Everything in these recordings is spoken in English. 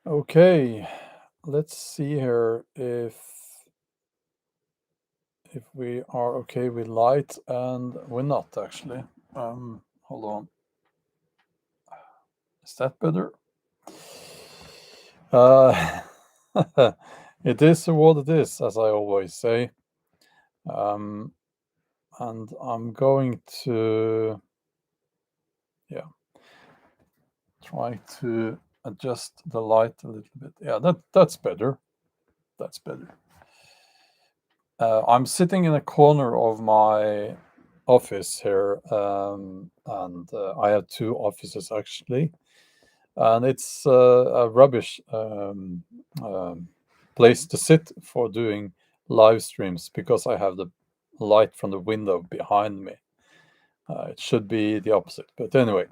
Okay, let's see here if we are okay with light, and we're not actually. Hold on. Is that better? Uh, it is what it is, as I always say. Um, and I'm going to, yeah, try to adjust the light a little bit. Yeah, that's better. That's better. I'm sitting in a corner of my office here, and I have two offices actually, and it's a rubbish place to sit for doing live streams because I have the light from the window behind me. It should be the opposite, but anyway,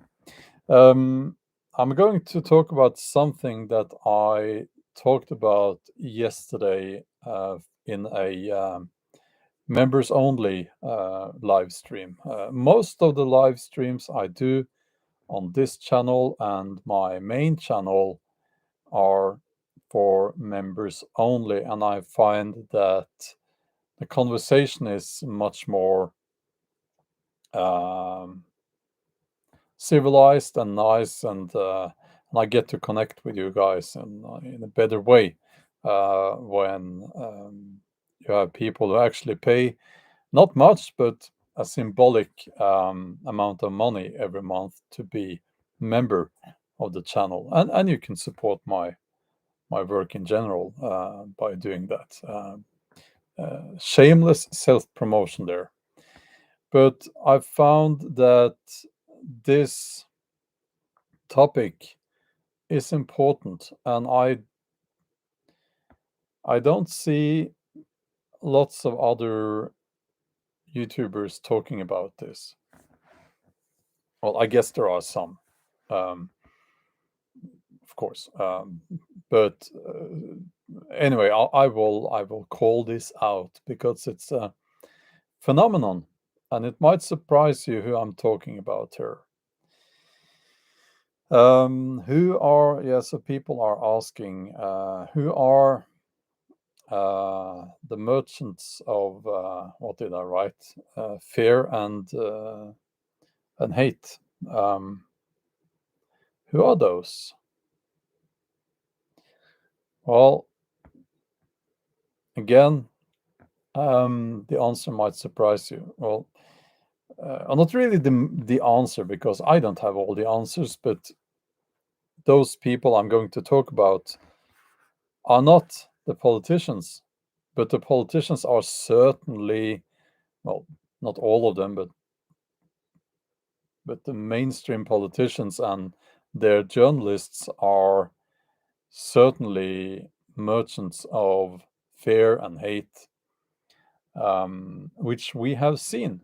um, I'm going to talk about something that I talked about yesterday in a members only live stream. Most of the live streams I do on this channel and my main channel are for members only, and I find that the conversation is much more um, civilized and nice, and I get to connect with you guys in a better way when you have people who actually pay not much, but a symbolic amount of money every month to be member of the channel, and you can support my work in general by doing that. Shameless self promotion there, but I've found that this topic is important, and I don't see lots of other YouTubers talking about this. Well, I guess there are some. Um, of course. But anyway, I will call this out because it's a phenomenon, and it might surprise you who I'm talking about here. Who are So people are asking who are the merchants of what did I write? Fear and hate. Um, who are those? Well, again, the answer might surprise you. Well, not really the answer because I don't have all the answers, but those people I'm going to talk about are not the politicians, but the politicians are certainly, well, not all of them, but the mainstream politicians and their journalists are certainly merchants of fear and hate, which we have seen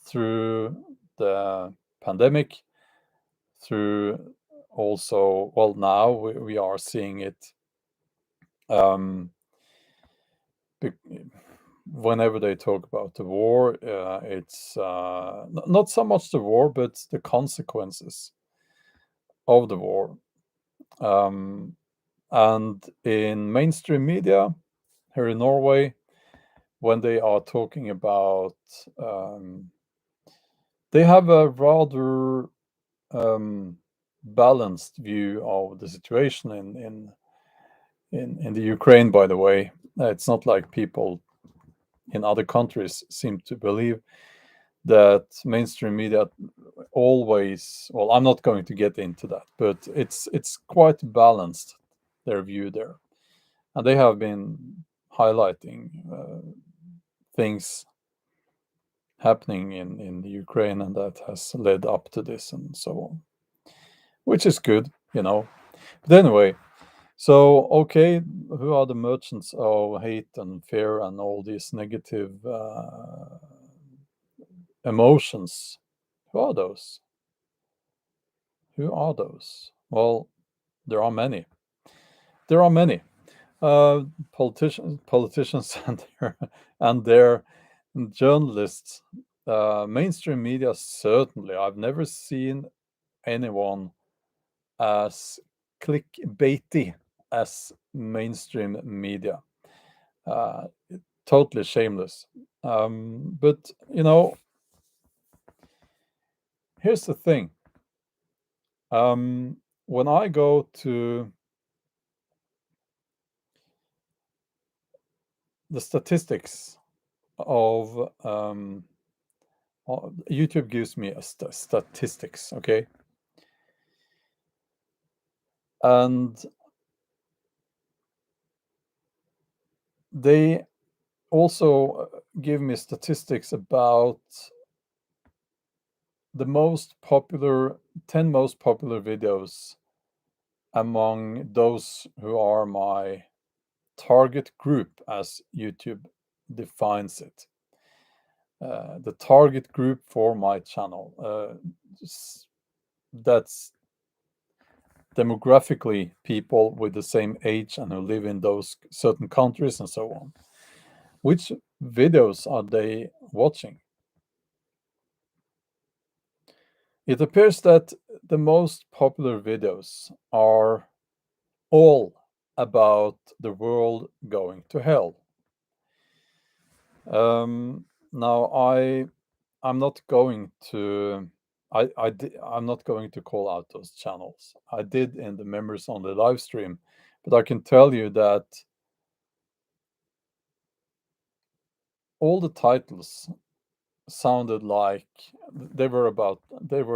through the pandemic, through also, well, now we are seeing it um, whenever they talk about the war. It's not so much the war, but the consequences of the war. Um, and in mainstream media here in Norway, when they are talking about, um, they have a rather balanced view of the situation in the Ukraine. By the way, it's not like people in other countries seem to believe that mainstream media always. Well, I'm not going to get into that, but it's quite balanced, their view there, and they have been highlighting things happening in the Ukraine, and that has led up to this and so on, which is good, you know. But anyway, so okay, who are the merchants of hate and fear and all these negative emotions? Who are those? Who are those? Well, there are many. There are many politicians and their journalists. Mainstream media certainly. I've never seen anyone as clickbaity as mainstream media. Uh, totally shameless. But here's the thing. When I go to the statistics of YouTube gives me a statistics, okay, and they also give me statistics about the most popular 10 most popular videos among those who are my target group, as YouTube defines it. The target group for my channel. That's demographically people with the same age and who live in those certain countries and so on. Which videos are they watching? It appears that the most popular videos are all about the world going to hell. Now I'm not going to I'm not going to call out those channels. I did in the members on the live stream, but I can tell you that all the titles sounded like they were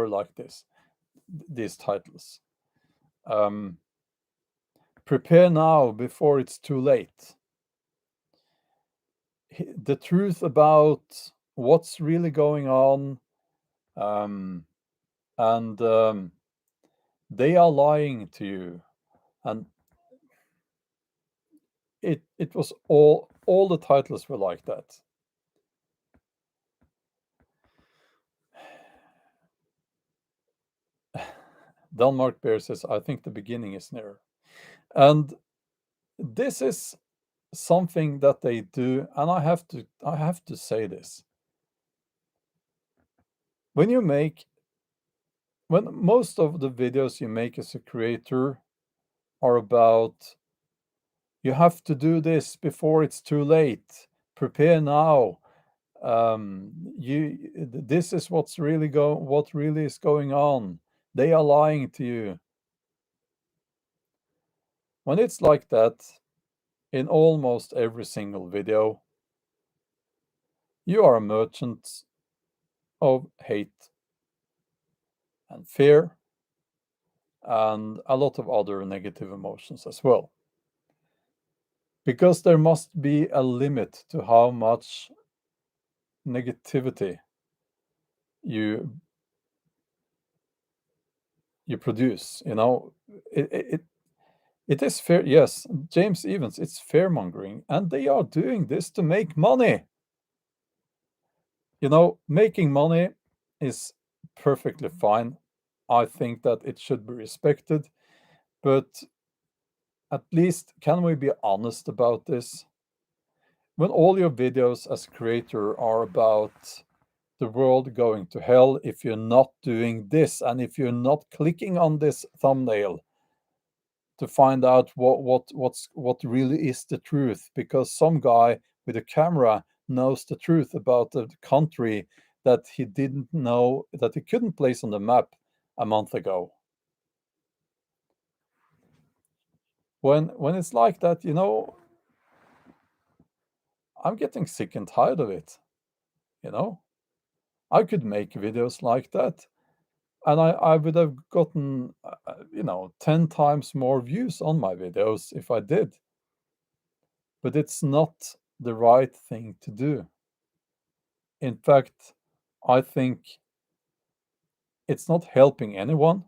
like this. These titles. Prepare now before it's too late. The truth about what's really going on, and they are lying to you, and it was all the titles were like that. Denmark Bear says, I think the beginning is near. And this is something that they do, and I have to say this. When most of the videos you make as a creator are about, you have to do this before it's too late, prepare now, this is what really is going on, they are lying to you. When it's like that in almost every single video, you are a merchant of hate and fear and a lot of other negative emotions as well. Because there must be a limit to how much negativity you produce. It is fair. Yes, James Evans, it's fear-mongering, and they are doing this to make money. Making money is perfectly fine. I think that it should be respected, but at least can we be honest about this? When all your videos as creator are about the world going to hell if you're not doing this, and if you're not clicking on this thumbnail to find out what really is the truth, because some guy with a camera knows the truth about the country that he didn't know, that he couldn't place on the map a month ago. When it's like that, I'm getting sick and tired of it. I could make videos like that, and I would have gotten 10 times more views on my videos if I did. But it's not the right thing to do. In fact, I think it's not helping anyone.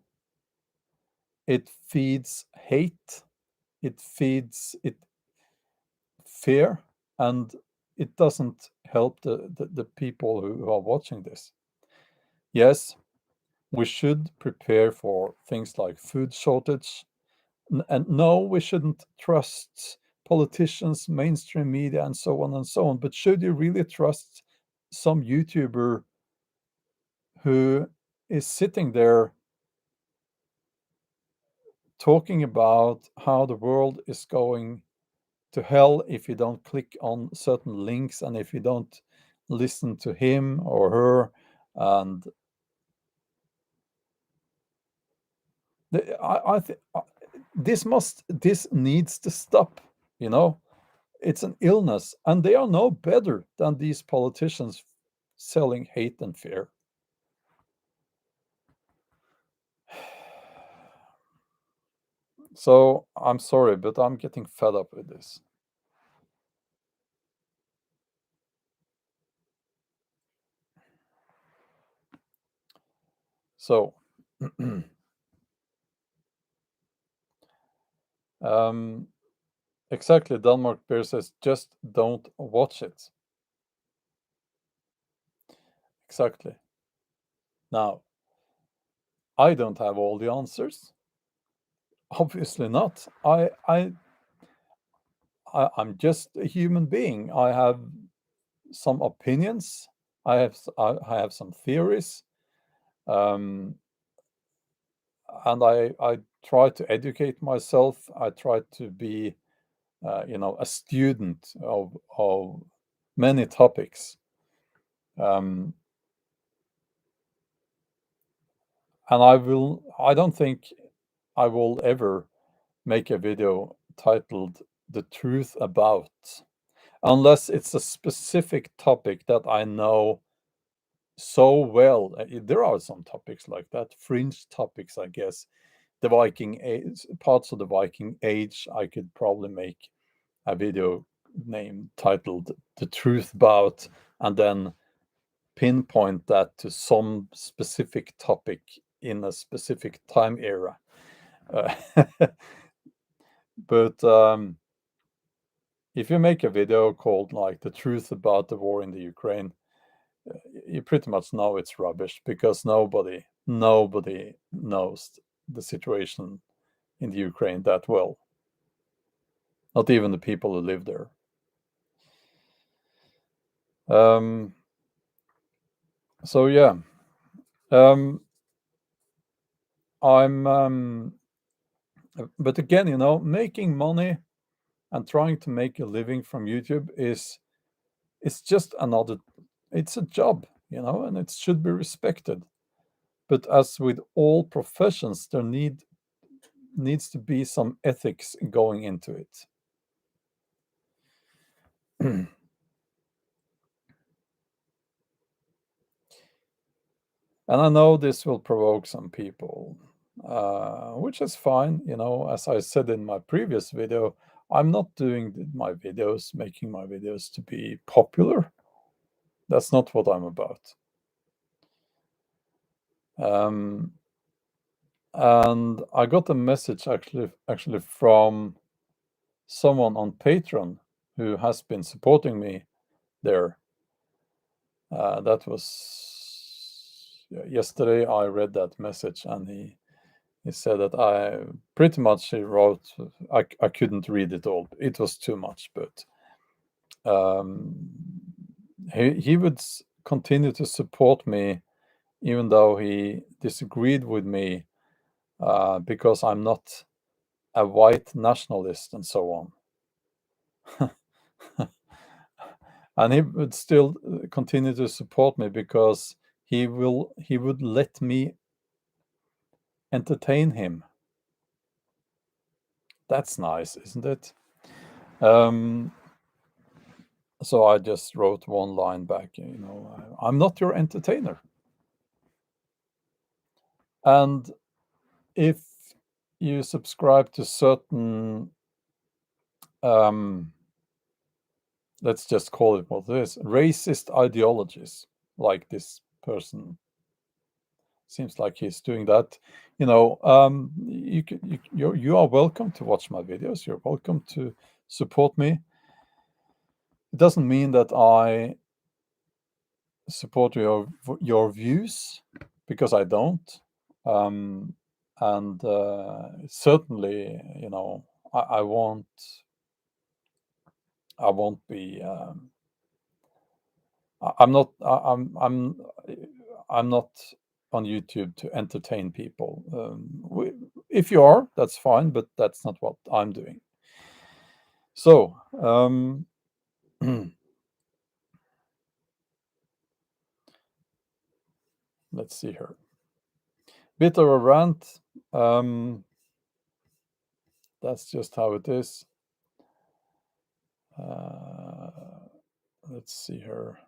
It feeds hate, it feeds fear, and it doesn't help the people who are watching this. Yes, we should prepare for things like food shortage. And no, we shouldn't trust politicians, mainstream media, and so on and so on. But should you really trust some YouTuber who is sitting there talking about how the world is going to hell if you don't click on certain links and if you don't listen to him or her. And I think this needs to stop. You know, it's an illness, and they are no better than these politicians selling hate and fear. So I'm sorry, but I'm getting fed up with this. So, um, exactly, Denmark Bear says, just don't watch it. Exactly. Now, I don't have all the answers. Obviously not. I'm just a human being. I have some opinions. I have some theories, um, and I try to educate myself. I try to be, a student of many topics, um, and I don't think I will ever make a video titled "The Truth About," unless it's a specific topic that I know so well. There are some topics like that, fringe topics, I guess. The Viking age, parts of the Viking age, I could probably make a video name titled "The Truth About," and then pinpoint that to some specific topic in a specific time era. Uh, but if you make a video called like "The Truth About the War in the Ukraine," you pretty much know it's rubbish because nobody knows the situation in the Ukraine that well. Not even the people who live there. Um, so yeah, um, I'm. But again, making money and trying to make a living from YouTube is it's just another. It's a job, and it should be respected. But as with all professions, there needs to be some ethics going into it. And I know this will provoke some people, which is fine. As I said in my previous video, I'm not doing making my videos to be popular. That's not what I'm about. Um, and I got a message actually from someone on Patreon who has been supporting me there. That was yesterday. I read that message, and he said that he wrote. I couldn't read it all. It was too much, but um, he would continue to support me even though he disagreed with me because I'm not a white nationalist and so on. And he would still continue to support me because he would let me entertain him. That's nice, isn't it? So I just wrote one line back, I'm not your entertainer. And if you subscribe to certain, um, let's just call it what it is, racist ideologies, like this person seems like he's doing that, you are welcome to watch my videos. You're welcome to support me. It doesn't mean that I support your views, because I don't. And certainly, I won't be. I'm not. I'm not on YouTube to entertain people. If you are, that's fine, but that's not what I'm doing. So, let's see here. Bit of a rant. That's just how it is. Let's see here.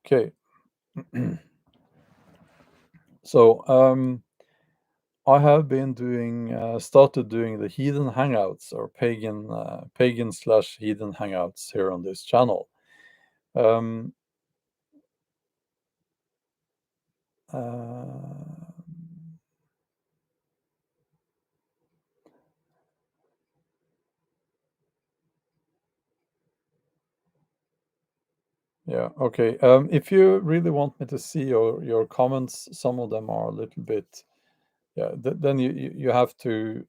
Okay. So I have been started doing the heathen hangouts or pagan/heathen hangouts here on this channel. Um, uh, yeah, okay. If you really want me to see your comments, some of them are a little bit, yeah. Then you have to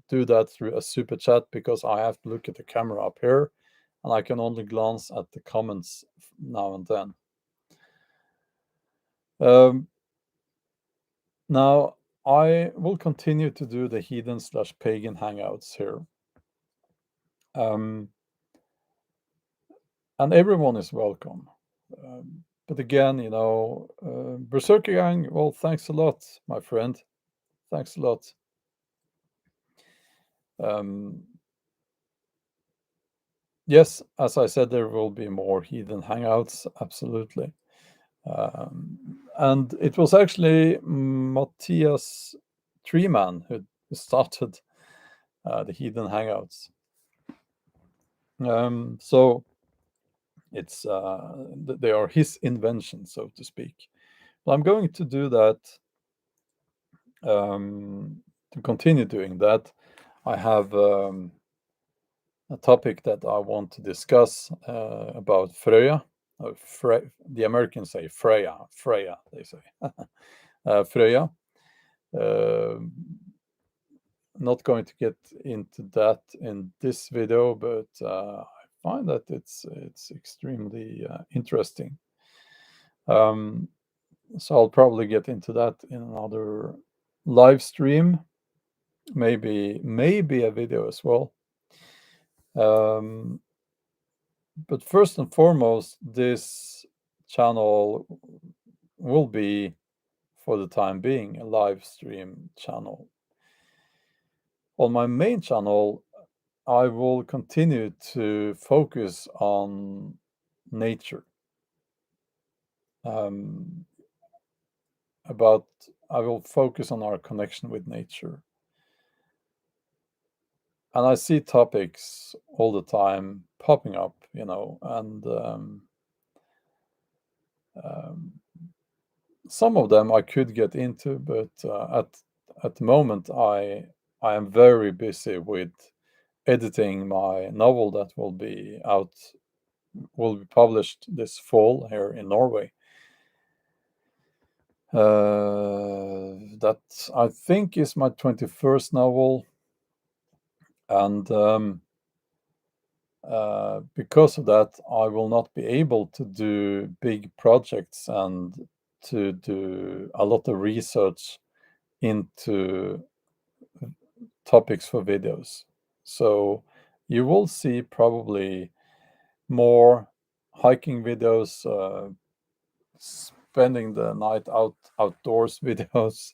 do that through a super chat, because I have to look at the camera up here, and I can only glance at the comments now and then. Now, I will continue to do the heathen/pagan hangouts here. And everyone is welcome. But again, Berserker Gang, well, thanks a lot, my friend. Thanks a lot. Yes, as I said, there will be more heathen hangouts, absolutely. And it was actually Matthias Treeman who started the heathen hangouts. So it's they are his invention, so to speak. But I'm going to do that. To continue doing that, I have a topic that I want to discuss about Freya. The Americans say Freya. Freya, they say. Freya. Not going to get into that in this video, but I find that it's extremely interesting. So I'll probably get into that in another live stream, maybe a video as well. But first and foremost, this channel will be, for the time being, a live stream channel. On my main channel, I will continue to focus on nature. I will focus on our connection with nature. And I see topics all the time popping up, and some of them I could get into, but at the moment I am very busy with editing my novel that will be published this fall here in Norway. That I think is my 21st novel, and because of that, I will not be able to do big projects and to do a lot of research into topics for videos. So you will see probably more hiking videos, spending the night outdoors videos.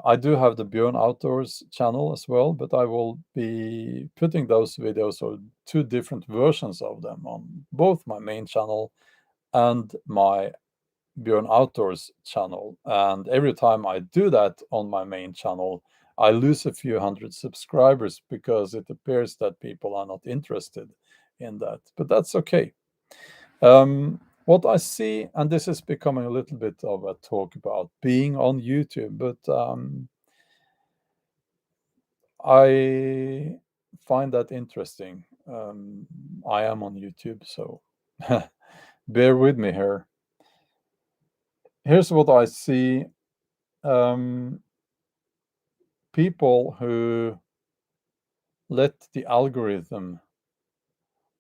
I do have the Bjorn Outdoors channel as well, but I will be putting those videos, or two different versions of them, on both my main channel and my Bjorn Outdoors channel. And every time I do that on my main channel, I lose a few hundred subscribers, because it appears that people are not interested in that. But that's okay. What I see, and this is becoming a little bit of a talk about being on YouTube, but I find that interesting. I am on YouTube, so bear with me here. Here's what I see. People who let the algorithm,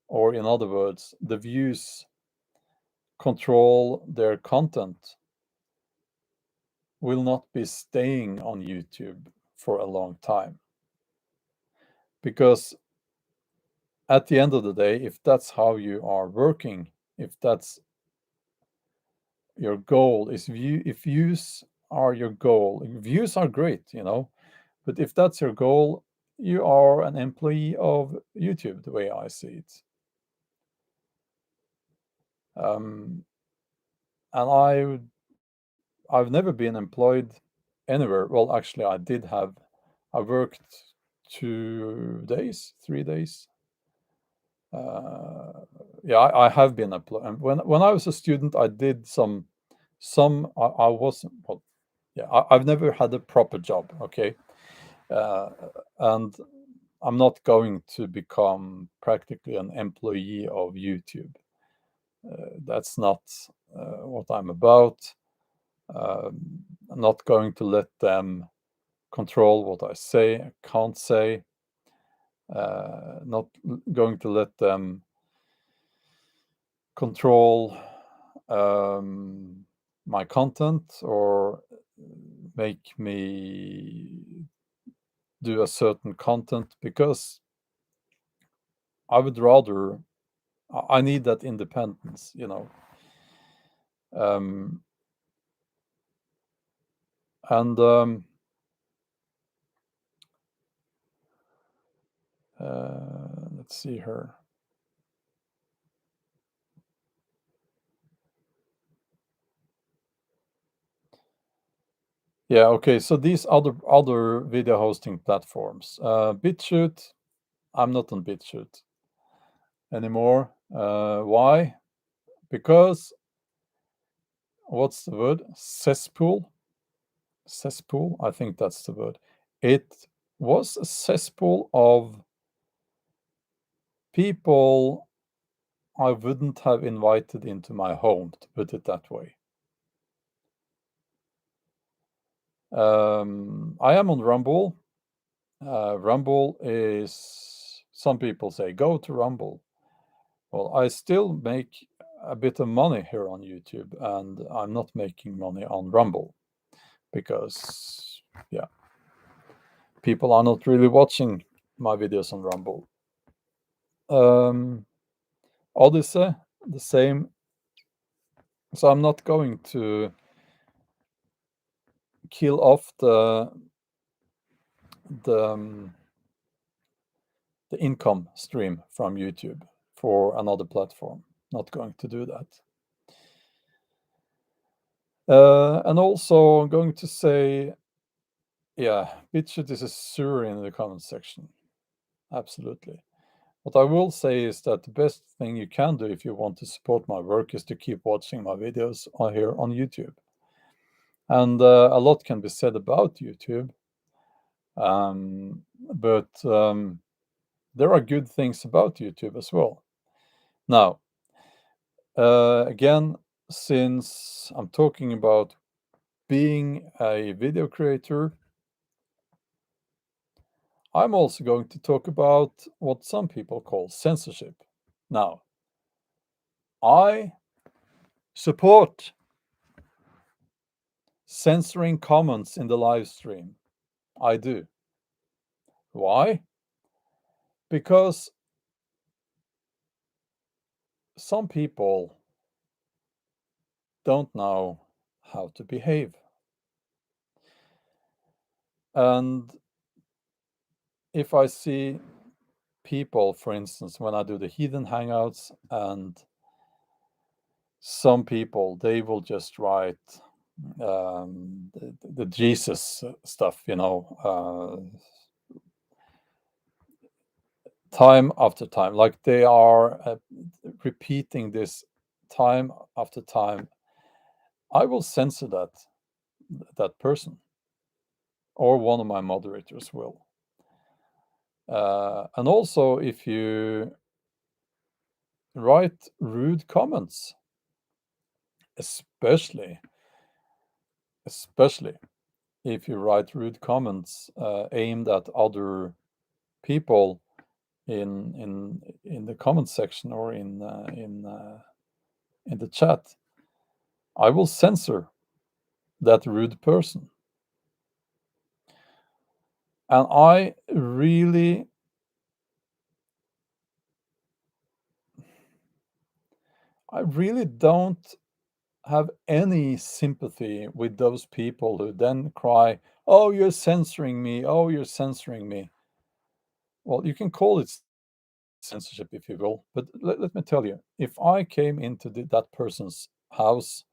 or in other words, the views, control their content, will not be staying on YouTube for a long time. Because at the end of the day, if that's how you are working, if that's your goal, is if views are your goal, views are great, but if that's your goal, you are an employee of YouTube, the way I see it. And I've never been employed anywhere. Well, actually, I worked 2 days, 3 days. Yeah, I have been employed. When I was a student, I did some. I wasn't. Well, yeah, I've never had a proper job. Okay, and I'm not going to become practically an employee of YouTube. That's not what I'm about. I'm not going to let them control what I say, can't say. Not going to let them control my content or make me do a certain content, because I would rather, I need that independence, Um, and let's see here. Yeah, okay. So these other video hosting platforms, BitChute, I'm not on BitChute anymore. Why? Because what's the word? Cesspool. Cesspool. I think that's the word. It was a cesspool of people I wouldn't have invited into my home, to put it that way. I am on Rumble. Rumble is, some people say, go to Rumble. Well, I still make a bit of money here on YouTube, and I'm not making money on Rumble because, yeah, people are not really watching my videos on Rumble. Odyssey, the same. So I'm not going to kill off the income stream from YouTube for another platform. Not going to do that. And also, I'm going to say, yeah, BitChute is a sewer in the comment section. Absolutely. What I will say is that the best thing you can do if you want to support my work is to keep watching my videos here on YouTube. And a lot can be said about YouTube, but there are good things about YouTube as well. Now, again, since I'm talking about being a video creator, I'm also going to talk about what some people call censorship. Now, I support censoring comments in the live stream. I do. Why? Because some people don't know how to behave. And if I see people, for instance, when I do the Heathen Hangouts, and some people, they will just write the Jesus stuff, time after time, like they are repeating this time after time. I will censor that person, or one of my moderators will. And also, if you write rude comments, especially if you write rude comments aimed at other people in the comment section or in the chat, I will censor that rude person. And I really don't have any sympathy with those people who then cry, "Oh, you're censoring me. Oh, you're censoring me." Well, you can call it censorship if you will, but let me tell you, if I came into that person's house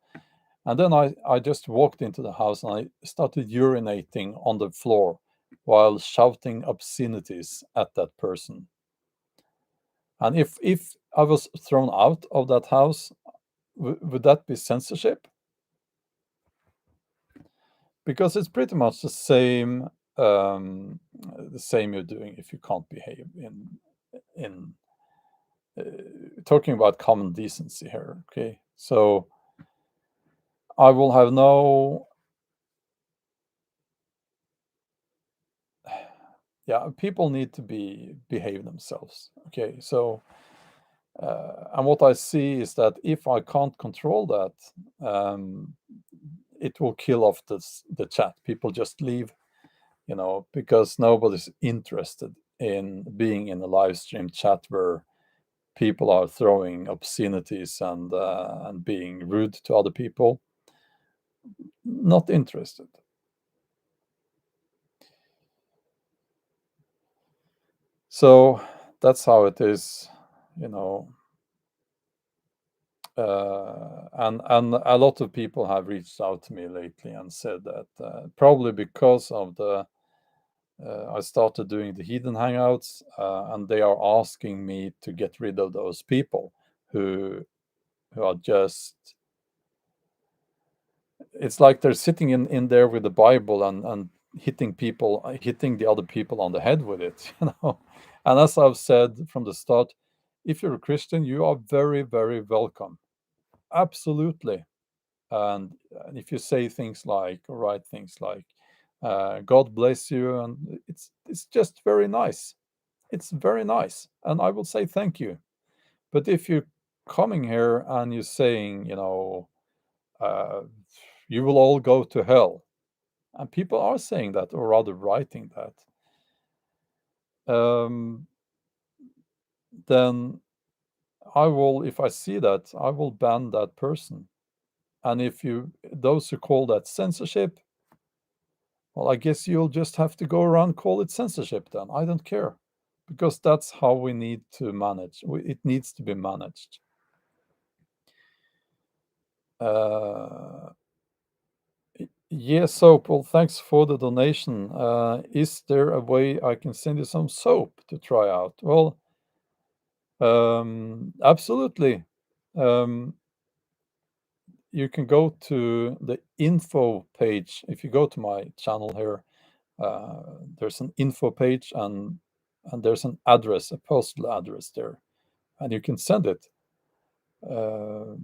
and then I just walked into the house and I started urinating on the floor while shouting obscenities at that person, and if I was thrown out of that house, would that be censorship? Because it's pretty much the same you're doing if you can't behave in uh, talking about common decency here. Okay, so I will have no, yeah, people need to behave themselves. Okay, so and what I see is that if I can't control that, it will kill off the chat. People just leave, because nobody's interested in being in a live stream chat where people are throwing obscenities and being rude to other people. Not interested. So that's how it is, you know. And a lot of people have reached out to me lately and said that probably because of I started doing the hidden hangouts, and they are asking me to get rid of those people who are just. It's like they're sitting in there with the Bible and hitting the other people on the head with it, you know. And as I've said from the start, if you're a Christian, you are very, very welcome. Absolutely. And if you say things like, or write things like, God bless you, and it's just very nice. It's very nice, and I will say thank you. But if you're coming here and you're saying, uh, you will all go to hell, and people are saying that, or rather writing that, then I will, if I see that, I will ban that person. And if those who call that censorship, well, I guess you'll just have to go around call it censorship then. I don't care, because that's how we need to manage. It needs to be managed. Uh, yes, soap. Well, thanks for the donation. Is there a way I can send you some soap to try out? Well, absolutely. Um, you can go to the info page. If you go to my channel here, there's an info page and there's an address, a postal address there, and you can send it uh,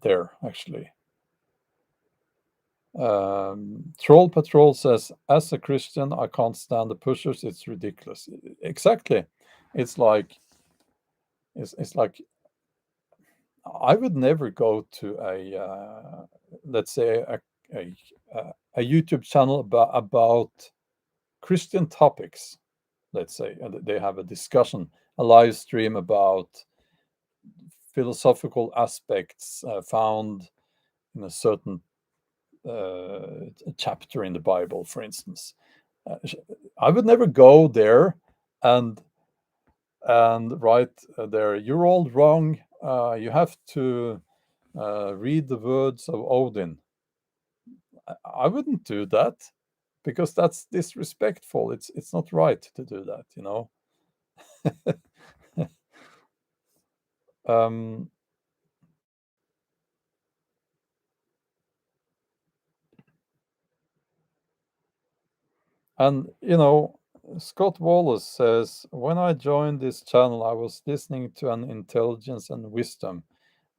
there actually. Troll Patrol says, as a Christian, I can't stand the pushers. It's ridiculous. Exactly. It's like it's like I would never go to let's say a, a YouTube channel about Christian topics. Let's say they have a discussion, a live stream about philosophical aspects found in a certain chapter in the Bible, for instance. Uh, I would never go there and write there, you're all wrong. You have to read the words of Odin. I wouldn't do that because that's disrespectful. It's not right to do that, you know. um, and Scott Wallace says, when I joined this channel, I was listening to an intelligence and wisdom.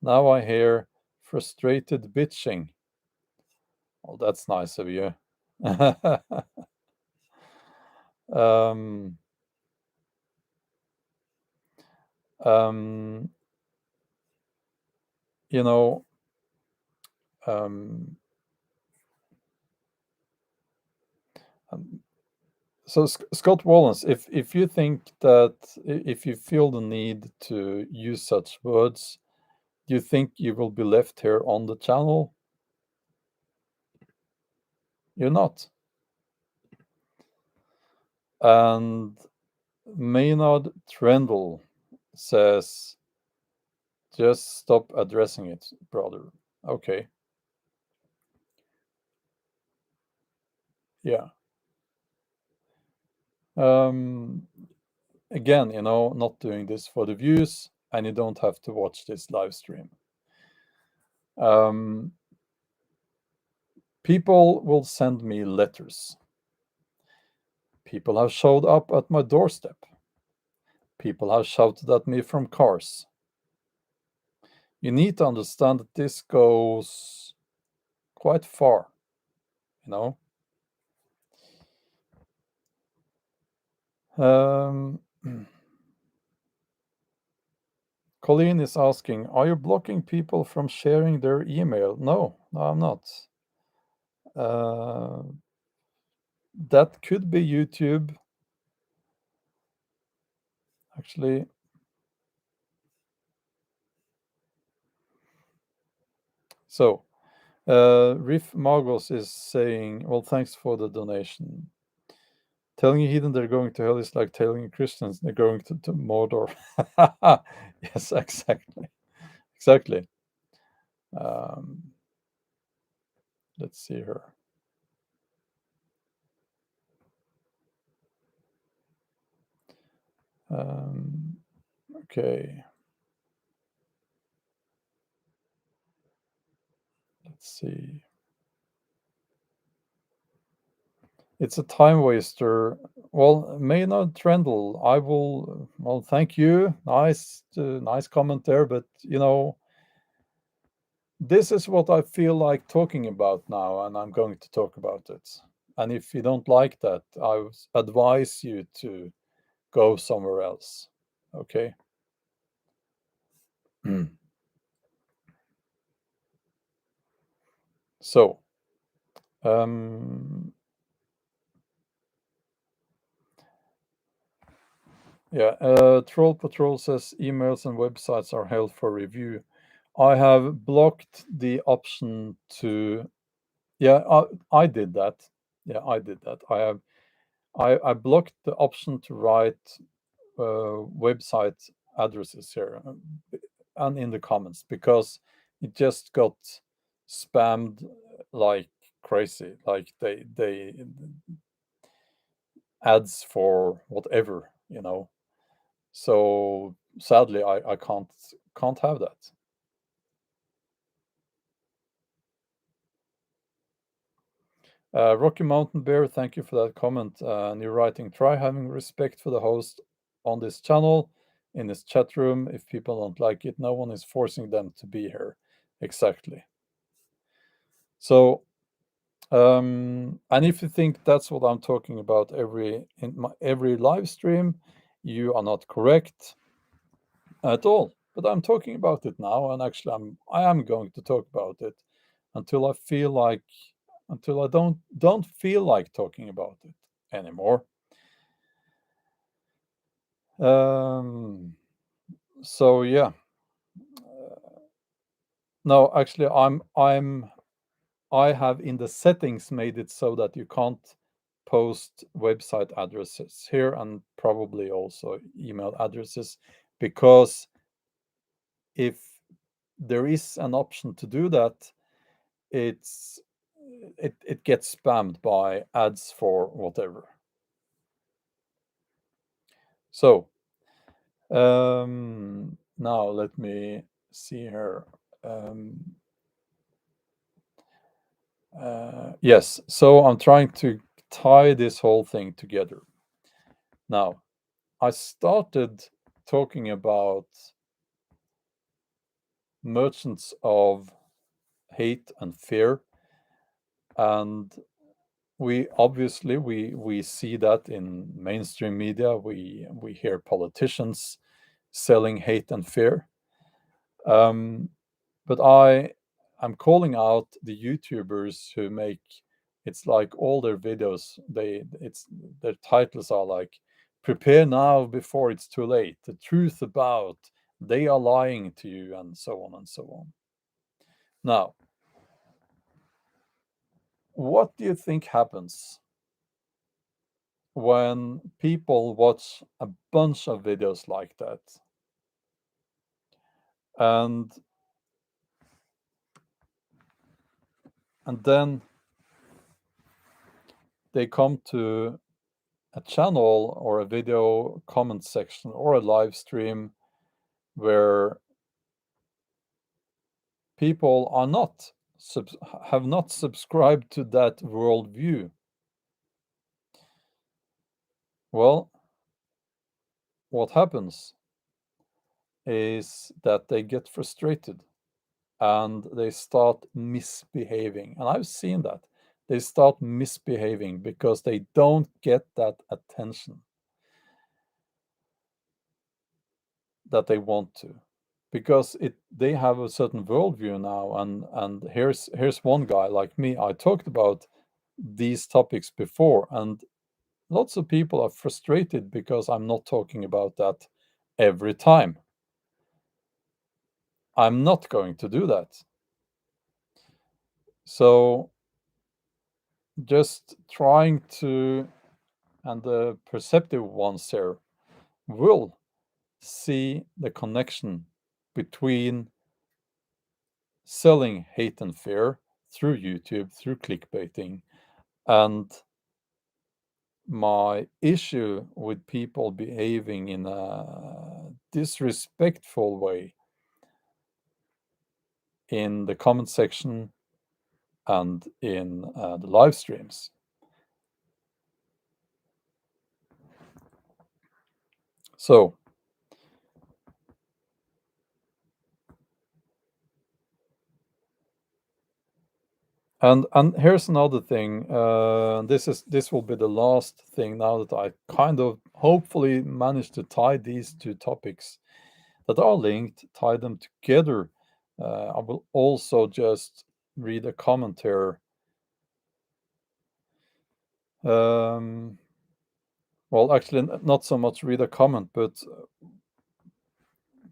Now I hear frustrated bitching. Oh, that's nice of you. um, Um, you know, um, um, so Scott Wallens, if you think that if you feel the need to use such words, do you think you will be left here on the channel? You're not. And Maynard Trendle says, just stop addressing it, brother. Okay. Yeah. Um, Again, not doing this for the views, and you don't have to watch this live stream. Um, People will send me letters. People have showed up at my doorstep. People have shouted at me from cars. You need to understand that this goes quite far, you know. Um, Colleen is asking, are you blocking people from sharing their email? No, I'm not. Uh, that could be YouTube. Actually, so Riff Magos is saying, well, thanks for the donation. Telling a heathen they're going to hell is like telling Christians they're going to Mordor. Yes, exactly. Exactly. Um, let's see here. Okay. Let's see. It's a time waster. Well, Maynard Trendle, I will. Well, thank you. Nice comment there. But this is what I feel like talking about now, and I'm going to talk about it. And if you don't like that, I advise you to go somewhere else. Okay. So, um, yeah, Troll Patrol says emails and websites are held for review. I have blocked the option to. Yeah, I did that. Yeah, I did that. I blocked the option to write website addresses here and in the comments because it just got spammed like crazy. Like they ads for whatever. So sadly, I can't have that. Rocky Mountain Bear, thank you for that comment. And you're writing, try having respect for the host on this channel, in this chat room. If people don't like it, no one is forcing them to be here. Exactly. So, and if you think that's what I'm talking about every live stream, you are not correct at all. But I'm talking about it now, and actually, I am going to talk about it until I don't feel like talking about it anymore. Um, so yeah, no, actually, I have in the settings made it so that you can't post website addresses here and probably also email addresses because if there is an option to do that, it's it gets spammed by ads for whatever. So now let me see here. Yes, so I'm trying to tie this whole thing together. Now, I started talking about merchants of hate and fear, and we obviously we see that in mainstream media. We hear politicians selling hate and fear. Um, but I'm calling out the YouTubers who make, it's like all their videos, it's their titles are like, prepare now before it's too late, the truth about, they are lying to you, and so on and so on. Now, what do you think happens when people watch a bunch of videos like that, and then they come to a channel or a video comment section or a live stream where people are not have not subscribed to that worldview? Well, what happens is that they get frustrated and they start misbehaving. And I've seen that. They start misbehaving because they don't get that attention that they want to. Because they have a certain worldview now, and here's one guy like me. I talked about these topics before, and lots of people are frustrated because I'm not talking about that every time. I'm not going to do that. So just trying to, and the perceptive ones here will see the connection between selling hate and fear through YouTube, through clickbaiting, and my issue with people behaving in a disrespectful way in the comment section and in the live streams. So, and here's another thing. This will be the last thing now that I kind of hopefully managed to tie these two topics that are linked, tie them together. I will also just read a comment here. Well, actually, not so much read a comment, but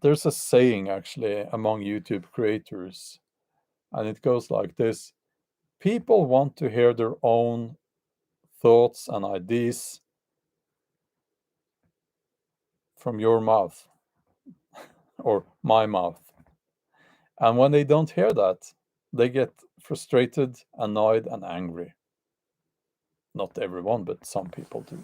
there's a saying actually among YouTube creators, and it goes like this: people want to hear their own thoughts and ideas from your mouth or my mouth. And when they don't hear that, they get frustrated, annoyed, and angry. Not everyone, but some people do.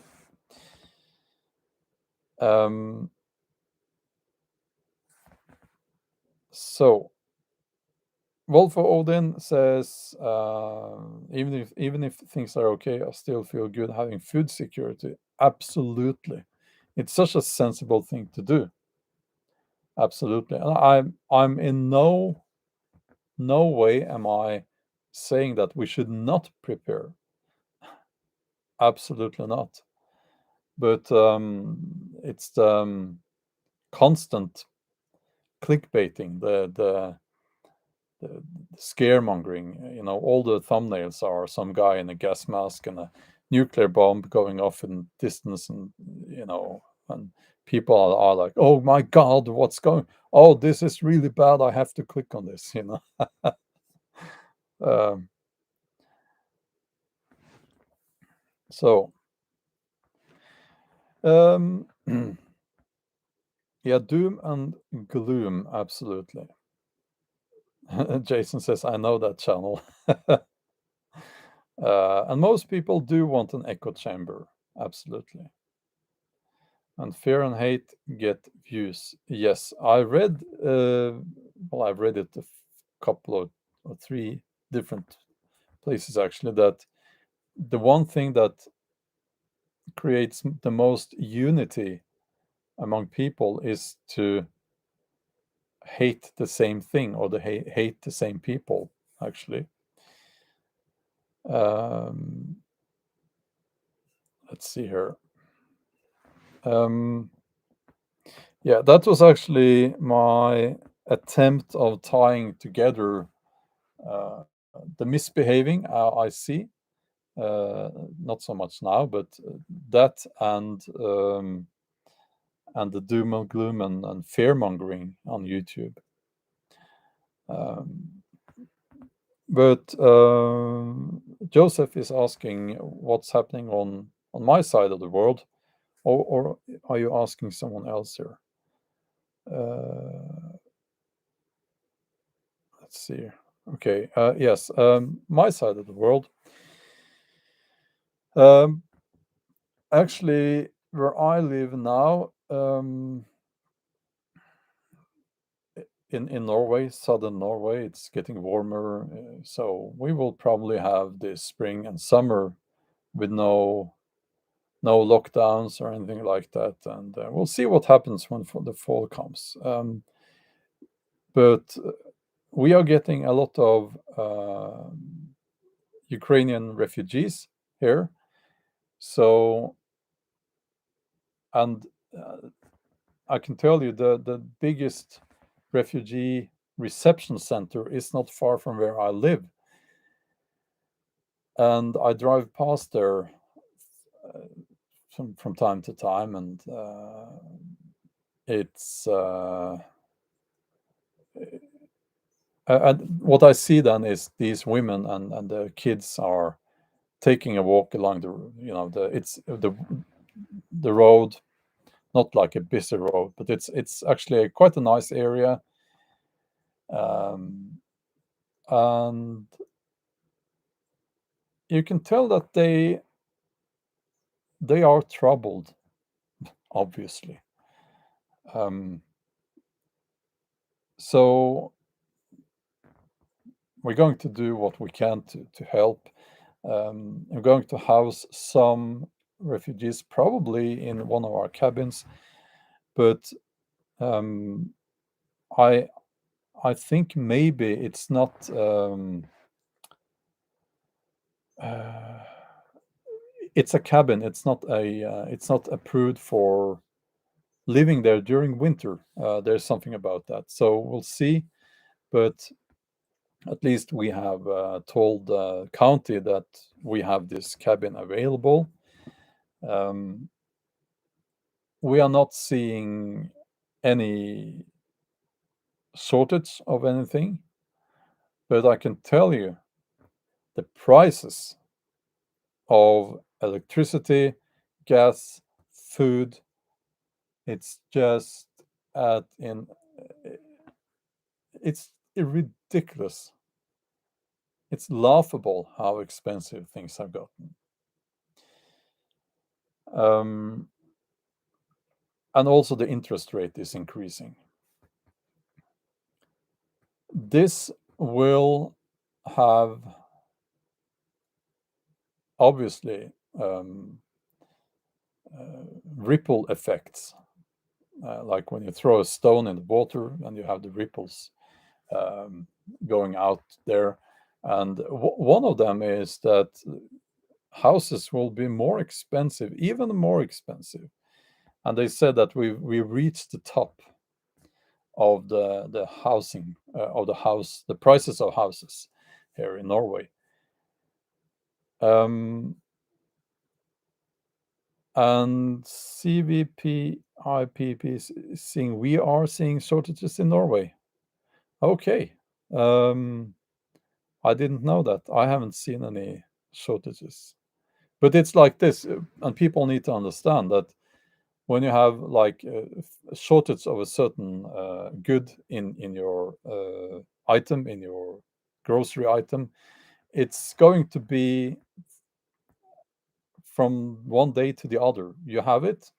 So Wolf Odin says, even if things are okay, I still feel good having food security. Absolutely, it's such a sensible thing to do. Absolutely, and I'm in no way am I saying that we should not prepare. Absolutely not. But it's the constant clickbaiting, the scaremongering. You know, all the thumbnails are some guy in a gas mask and a nuclear bomb going off in distance, and and people are like, "Oh my God, what's going? Oh, this is really bad. I have to click on this." Um, so, um, yeah, doom and gloom, absolutely. Jason says, "I know that channel." And most people do want an echo chamber, absolutely. And fear and hate get views. Yes, I read. Well, I've read it couple of or three different places actually. That the one thing that creates the most unity among people is to hate the same thing, or the hate the same people. Actually, um, let's see here. Um, Yeah, that was actually my attempt of tying together the misbehaving I see, not so much now, but that and the doom and gloom and fear mongering on YouTube. Um, but Joseph is asking what's happening on my side of the world, or are you asking someone else here? Uh, let's see. Okay. Yes. My side of the world. Um, Actually, where I live now, in Norway, southern Norway, it's getting warmer, so we will probably have this spring and summer with no lockdowns or anything like that, and we'll see what happens when the fall comes. But we are getting a lot of Ukrainian refugees here, so and I can tell you the biggest refugee reception center is not far from where I live, and I drive past there from time to time, and it's and what I see then is these women and the kids are taking a walk along the road, not like a busy road, but it's actually quite a nice area, um, and you can tell that they are troubled, obviously. Um, so we're going to do what we can to help. I'm going to house some refugees, probably in one of our cabins, but um, I I think maybe it's not. Uh, it's a cabin. It's not approved for living there during winter. There's something about that. So we'll see. But at least we have told the county that we have this cabin available. Um, we are not seeing any shortage of anything, but I can tell you the prices of electricity, gas, food, it's just at in it's ridiculous. It's laughable how expensive things have gotten. Um, and also the interest rate is increasing. This will have obviously ripple effects, like when you throw a stone in the water and you have the ripples um, going out there. And one of them is that houses will be more expensive, even more expensive. And they said that we reached the top of the housing of the prices of houses here in Norway. Um, and CVP IPP is seeing we are seeing shortages in Norway. Okay. Um, I didn't know that. I haven't seen any shortages. But it's like this, and people need to understand that when you have like a shortage of a certain good in your item, in your grocery item, it's going to be from one day to the other. You have it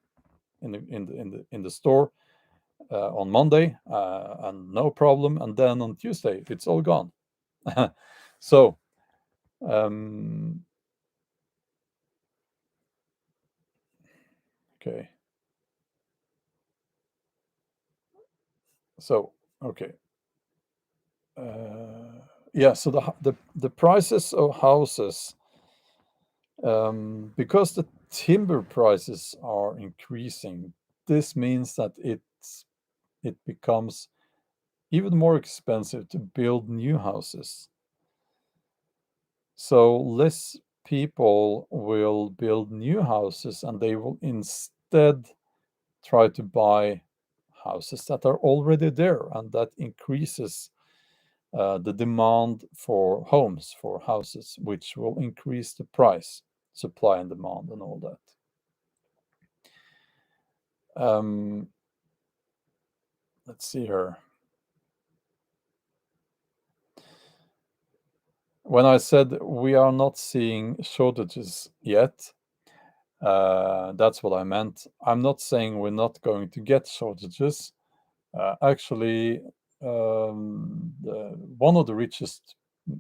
in the store on Monday, and no problem, and then on Tuesday it's all gone. So um, okay, so okay, yeah. So the prices of houses, because the timber prices are increasing, this means that it's it becomes even more expensive to build new houses. So less people will build new houses and they will instead try to buy houses that are already there, and that increases the demand for homes, for houses, which will increase the price, supply and demand, and all that. Let's see here. When I said we are not seeing shortages yet, that's what I meant. I'm not saying we're not going to get shortages. Actually, one of the richest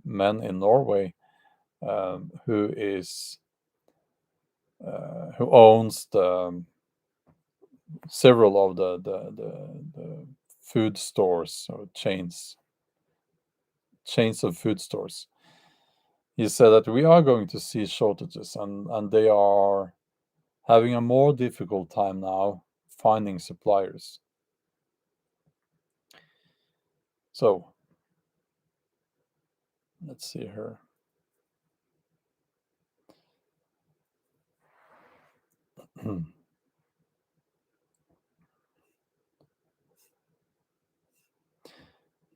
men in Norway, who owns several of the food stores or chains of food stores. He said that we are going to see shortages, and they are having a more difficult time now finding suppliers. So let's see here.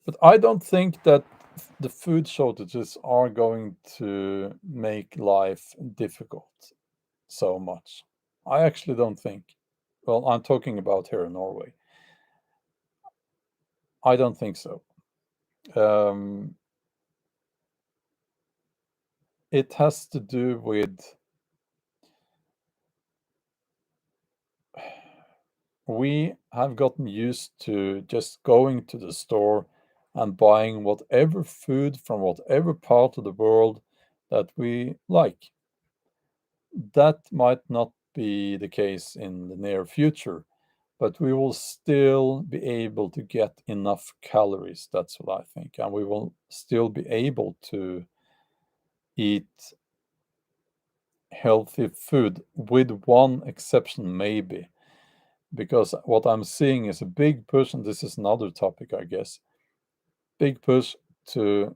But I don't think that the food shortages are going to make life difficult so much. I actually don't think. Well, I'm talking about here in Norway. I don't think so. Um, it has to do with we have gotten used to just going to the store and buying whatever food from whatever part of the world that we like. That might not be the case in the near future, but we will still be able to get enough calories. That's what I think. And we will still be able to eat healthy food, with one exception, maybe. Because what I'm seeing is a big push, and this is another topic, I guess, big push to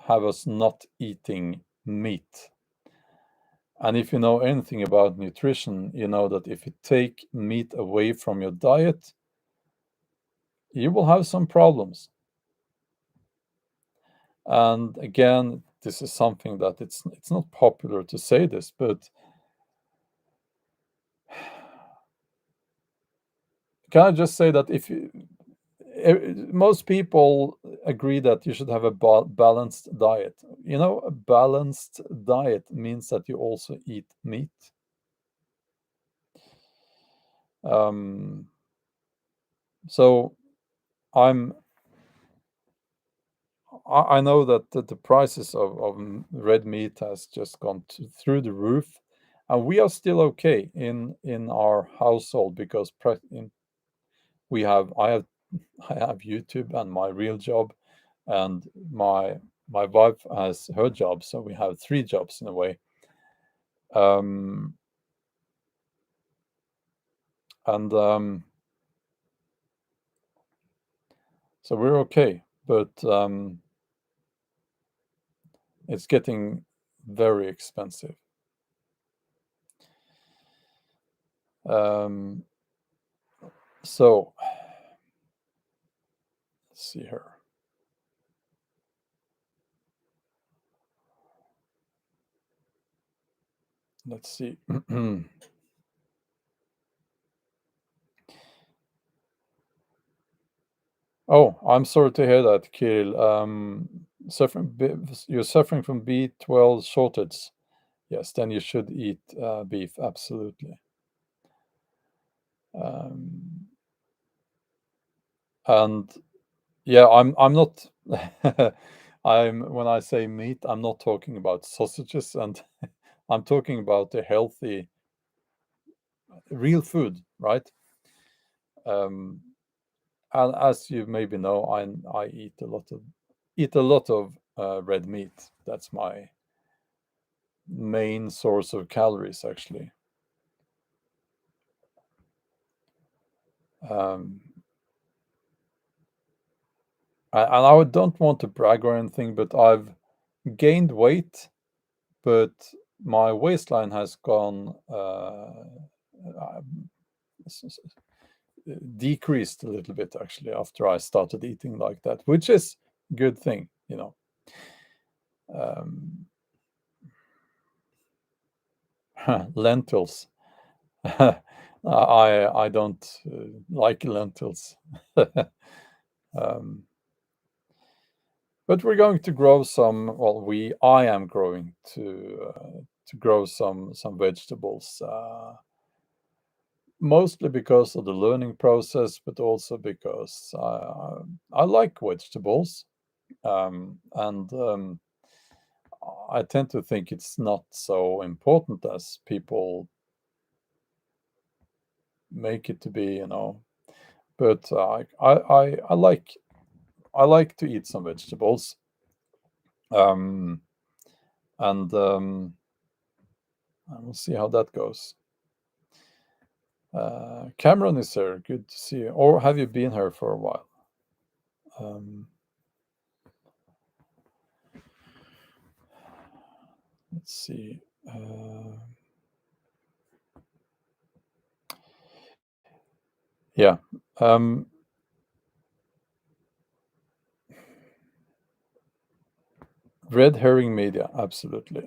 have us not eating meat. And if you know anything about nutrition, you know that if you take meat away from your diet, you will have some problems. And again, this is something that it's not popular to say this, but can I just say that if you, most people agree that you should have a balanced diet. You know, a balanced diet means that you also eat meat. So I'm I know that the prices of red meat has just gone through the roof, and we are still okay in our household because we have I have YouTube and my real job, and my wife has her job, so we have three jobs in a way. Um, and so we're okay, but it's getting very expensive. Um, so let's see here. Let's see. Oh, I'm sorry to hear that, Kirill. You're suffering from B12 shortage. Yes, then you should eat beef, absolutely. Um, and yeah, I'm not. I'm when I say meat, I'm not talking about sausages, and I'm talking about the healthy, real food, right? Um, and as you maybe know, I eat a lot of red meat. That's my main source of calories, actually. Um, And I don't want to brag or anything, but I've gained weight, but my waistline has gone s- s- decreased a little bit actually after I started eating like that, which is a good thing, you know. Um, lentils. I don't like lentils. um, but we're going to grow some. Well, I am growing to grow some vegetables. Mostly because of the learning process, but also because I like vegetables, and I tend to think it's not so important as people make it to be, you know. But I like to eat some vegetables, um, and we'll see how that goes. Cameron is here. Good to see you. Or have you been here for a while? Um, let's see. Yeah. Red herring media, absolutely.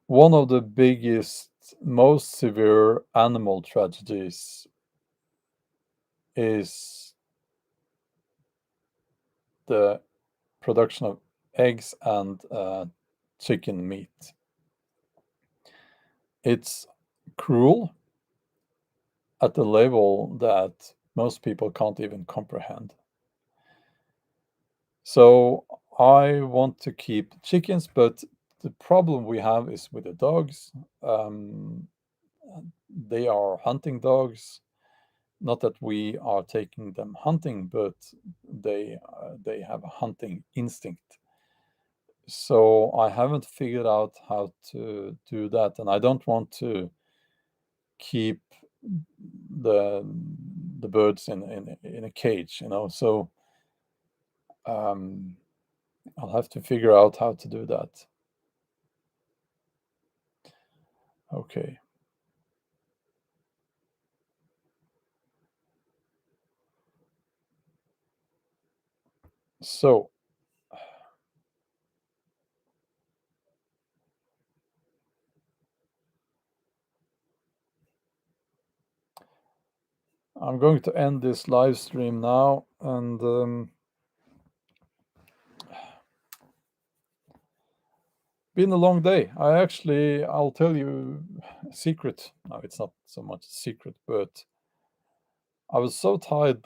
One of the biggest, most severe animal tragedies is the production of eggs and chicken meat. It's cruel at the level that most people can't even comprehend. So I want to keep chickens, but the problem we have is with the dogs. Um, they are hunting dogs. Not that we are taking them hunting, but they have a hunting instinct. So I haven't figured out how to do that, and I don't want to keep the the birds in a cage, you know. So um, I'll have to figure out how to do that. Okay, so I'm going to end this live stream now, and been a long day. I'll tell you a secret. No, it's not so much a secret, but I was so tired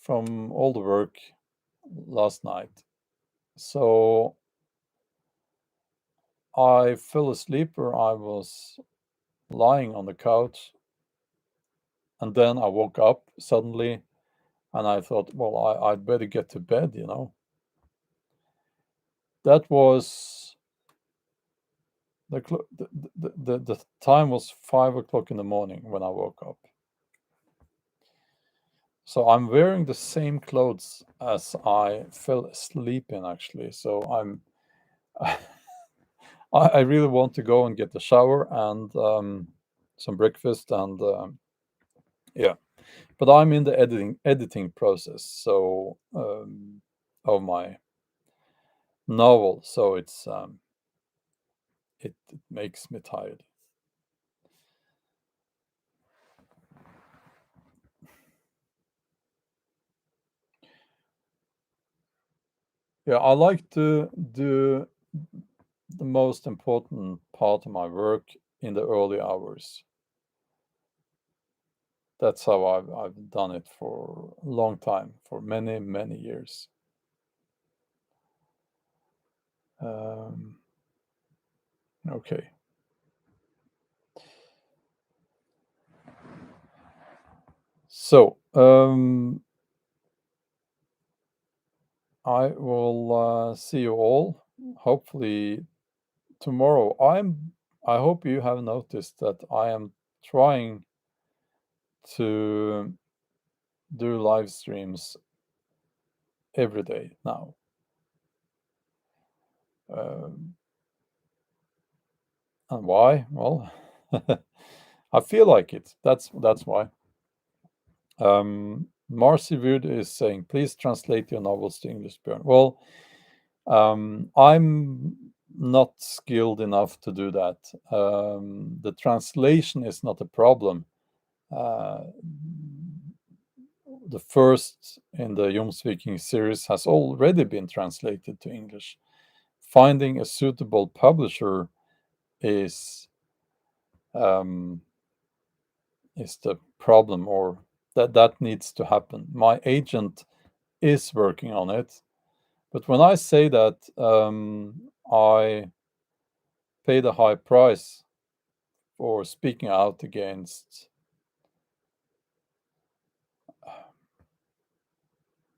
from all the work last night. So I fell asleep or I was lying on the couch, and then I woke up suddenly and I thought, well, I'd better get to bed, you know. That was the time was 5 o'clock in the morning when I woke up. So I'm wearing the same clothes as I fell asleep in actually. So I really want to go and get a shower and some breakfast and yeah. But I'm in the editing process so of my novel, so it makes me tired. Yeah, I like to do the most important part of my work in the early hours. That's how I've done it for a long time, for many, many years. Um, okay. So, I will see you all hopefully tomorrow. I hope you have noticed that I am trying to do live streams every day now. Um, and why? Well, I feel like it. That's why. Marcy Wood is saying, please translate your novels to English, Bjorn. Well, I'm not skilled enough to do that. The translation is not a problem. The first in the Jomsviking series has already been translated to English. Finding a suitable publisher is the problem, or that needs to happen. My agent is working on it, but when I say that I paid a high price for speaking out against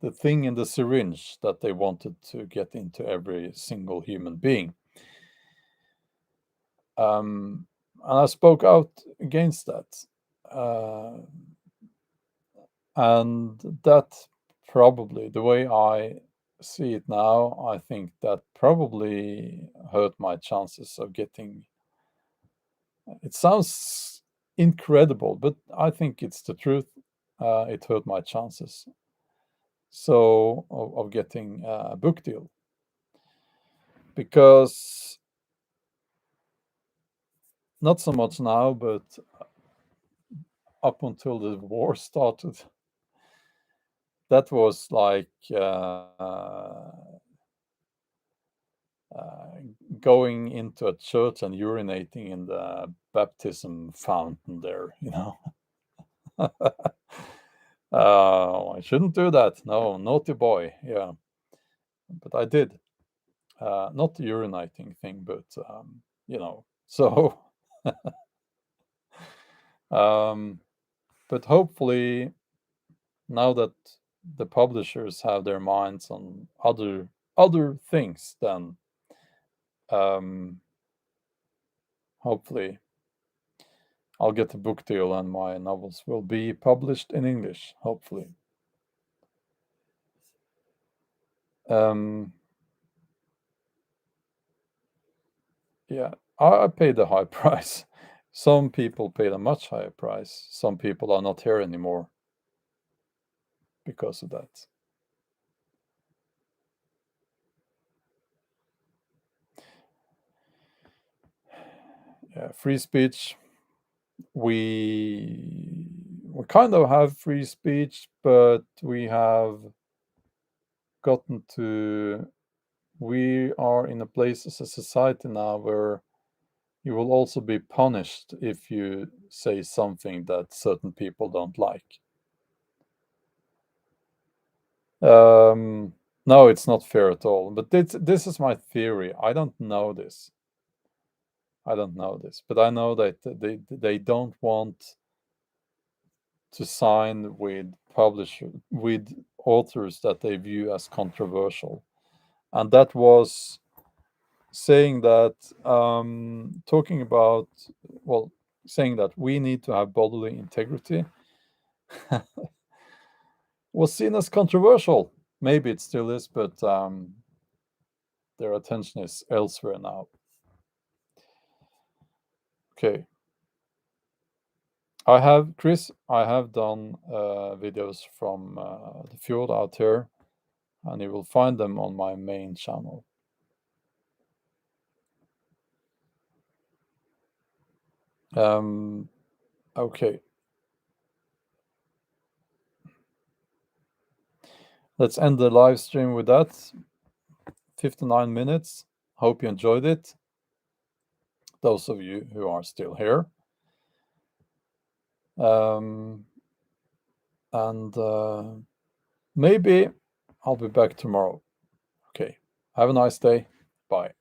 the thing in the syringe that they wanted to get into every single human being. And I spoke out against that. And that probably, the way I see it now, I think that probably hurt my chances of getting. It sounds incredible, but I think it's the truth. It hurt my chances. So of getting a book deal, because not so much now, but up until the war started, that was like going into a church and urinating in the baptism fountain there, you know. I shouldn't do that. No, naughty boy. Yeah, but I did. Not the urinating thing, but you know. So, but hopefully, now that the publishers have their minds on other things, then hopefully I'll get a book deal and my novels will be published in English, hopefully. Yeah, I paid a high price. Some people paid a much higher price. Some people are not here anymore because of that. Yeah, free speech. We kind of have free speech, but we have gotten to we are in a place as a society now where you will also be punished if you say something that certain people don't like. No, it's not fair at all. But this is my theory. I don't know this. But I know that they don't want to sign with authors that they view as controversial, and that was saying that talking about well, saying that we need to have bodily integrity was seen as controversial. Maybe it still is, but their attention is elsewhere now. Okay. I have done videos from the fjord out here, and you will find them on my main channel. Okay. Let's end the live stream with that. 59 minutes. Hope you enjoyed it. Those of you who are still here. And maybe I'll be back tomorrow. Okay. Have a nice day. Bye.